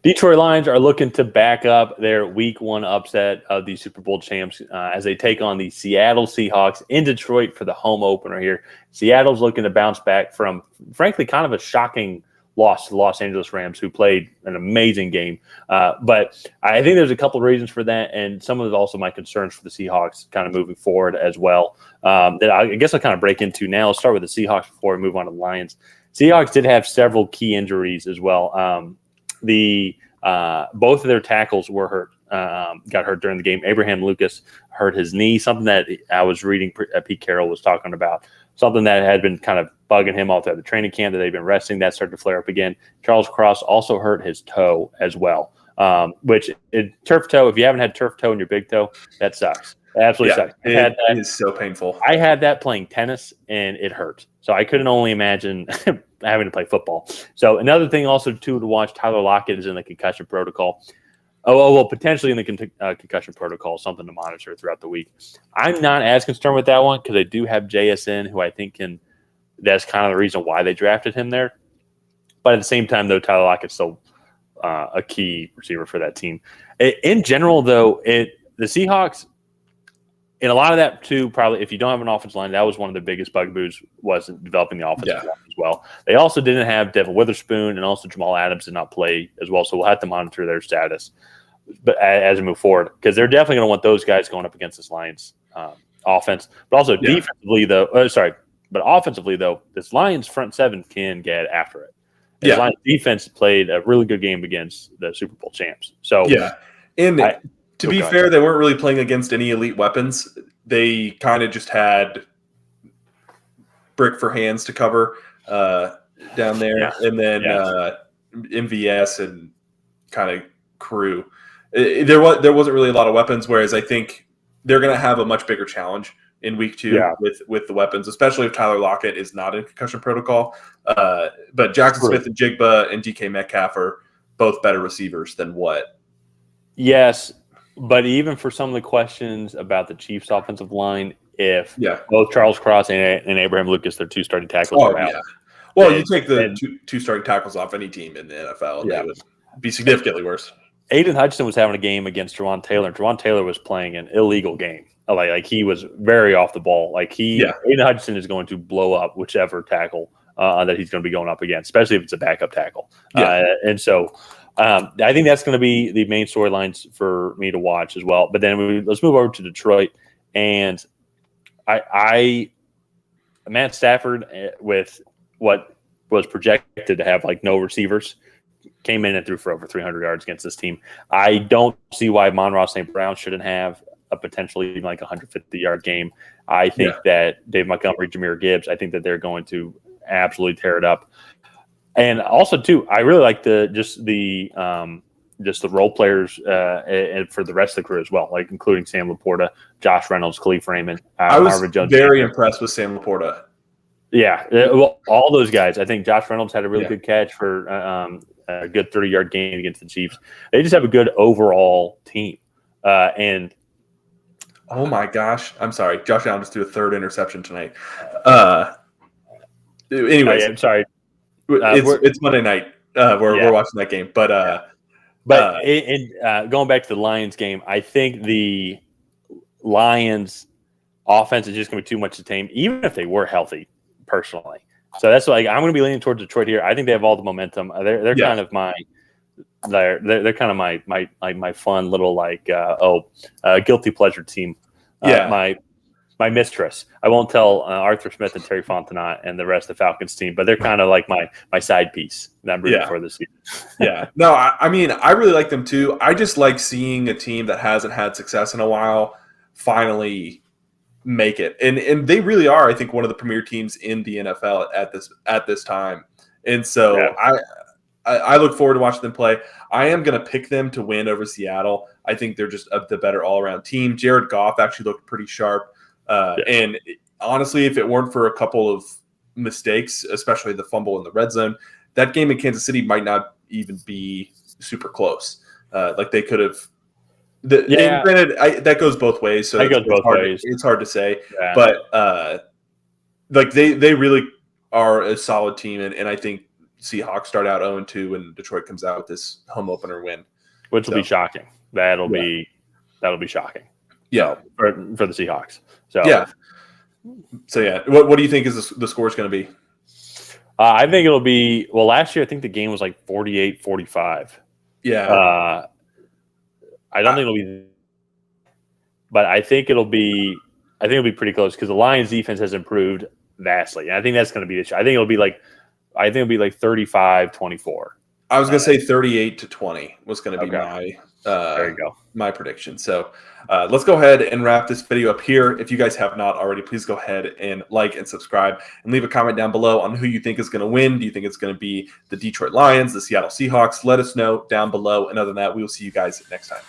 Detroit Lions are looking to back up their Week 1 upset of the Super Bowl champs as they take on the Seattle Seahawks in Detroit for the home opener here. Seattle's looking to bounce back from, frankly, kind of a shocking loss to the Los Angeles Rams, who played an amazing game. But I think there's a couple of reasons for that, and some of it also my concerns for the Seahawks kind of moving forward as well. That I guess I'll kind of break into now. I'll start with the Seahawks before we move on to the Lions. Seahawks did have several key injuries as well. Both of their tackles were hurt, got hurt during the game. Abraham Lucas hurt his knee, something that I was reading Pete Carroll was talking about, something that had been kind of bugging him all throughout the training camp that they've been resting. That started to flare up again. Charles Cross also hurt his toe as well, which turf toe, if you haven't had turf toe in your big toe, that sucks. It absolutely sucks. It is so painful. I had that playing tennis, and it hurt. So I couldn't only imagine having to play football. So another thing also, too, to watch, Tyler Lockett is in the concussion protocol. Potentially in the concussion protocol, something to monitor throughout the week. I'm not as concerned with that one because I do have JSN, who I think that's kind of the reason why they drafted him there. But at the same time, though, Tyler Lockett's still a key receiver for that team. In general, though, the Seahawks, and a lot of that, too, probably, if you don't have an offensive line, that was one of the biggest bugaboo was developing the offensive line as well. They also didn't have Devin Witherspoon, and also Jamal Adams did not play as well, so we'll have to monitor their status but as we move forward, because they're definitely going to want those guys going up against this Lions offense. But also defensively, offensively, though, this Lions front seven can get after it. This Lions defense played a really good game against the Super Bowl champs. So and to be fair, they weren't really playing against any elite weapons. They kind of just had brick for hands to cover down there, and then MVS and kind of crew. There wasn't really a lot of weapons, whereas I think they're going to have a much bigger challenge in week 2 with the weapons, especially if Tyler Lockett is not in concussion protocol. But Jackson Smith and Jigba and DK Metcalf are both better receivers than what. Yes, but even for some of the questions about the Chiefs' offensive line, if both Charles Cross and Abraham Lucas, their 2 starting tackles, are out. Well, you take the two starting tackles off any team in the NFL, and they would be significantly worse. Aiden Hutchinson was having a game against Jawan Taylor. Jawan Taylor was playing an illegal game. Like he was very off the ball. Aiden Hutchinson is going to blow up whichever tackle that he's going to be going up against, especially if it's a backup tackle. And so I think that's going to be the main storylines for me to watch as well. But then let's move over to Detroit. And Matt Stafford, with what was projected to have like no receivers, came in and threw for over 300 yards against this team. I don't see why Amon-Ra St. Brown shouldn't have a potentially even like 150-yard game. I think that Dave Montgomery, Jahmyr Gibbs, I think that they're going to absolutely tear it up. And also, too, I really like the role players and for the rest of the crew as well, like including Sam Laporta, Josh Reynolds, Khalif Raymond. I was very impressed with Sam Laporta. Yeah, well, all those guys. I think Josh Reynolds had a really good catch for a good 30-yard game against the Chiefs. They just have a good overall team. And oh my gosh, I'm sorry, Josh Allen just threw a 3rd interception tonight. Anyways, I'm sorry. It's Monday night. We're watching that game, but going back to the Lions game, I think the Lions offense is just going to be too much to tame, even if they were healthy. Personally, so that's why I'm going to be leaning towards Detroit here. I think they have all the momentum. They're kind of they're kind of my fun little guilty pleasure team. My mistress. I won't tell Arthur Smith and Terry Fontenot and the rest of the Falcons team, but they're kind of like my side piece that I'm rooting for this season. No, I mean, I really like them too. I just like seeing a team that hasn't had success in a while finally make it, and they really are, I think, one of the premier teams in the NFL at this time. And so I look forward to watching them play. I am going to pick them to win over Seattle. I think they're just the better all-around team. Jared Goff actually looked pretty sharp. And honestly, if it weren't for a couple of mistakes, especially the fumble in the red zone, that game in Kansas City might not even be super close. Like they could have. And granted, that goes both ways. So it's hard to say. Yeah. But like they really are a solid team, and I think Seahawks start out 0-2 and Detroit comes out with this home opener win, which will be shocking. That'll be shocking. Yeah, for the Seahawks. So what do you think is the score is going to be? I think it'll be last year I think the game was like 48-45. Yeah. I don't think it'll be, but I think it'll be pretty close because the Lions defense has improved vastly. And I think that's going to be the issue. I think it'll be like 35-24. I was going to say 38-20 was going to be there you go. My prediction. So let's go ahead and wrap this video up here. If you guys have not already, please go ahead and like and subscribe and leave a comment down below on who you think is going to win. Do you think it's going to be the Detroit Lions, the Seattle Seahawks? Let us know down below. And other than that, we will see you guys next time.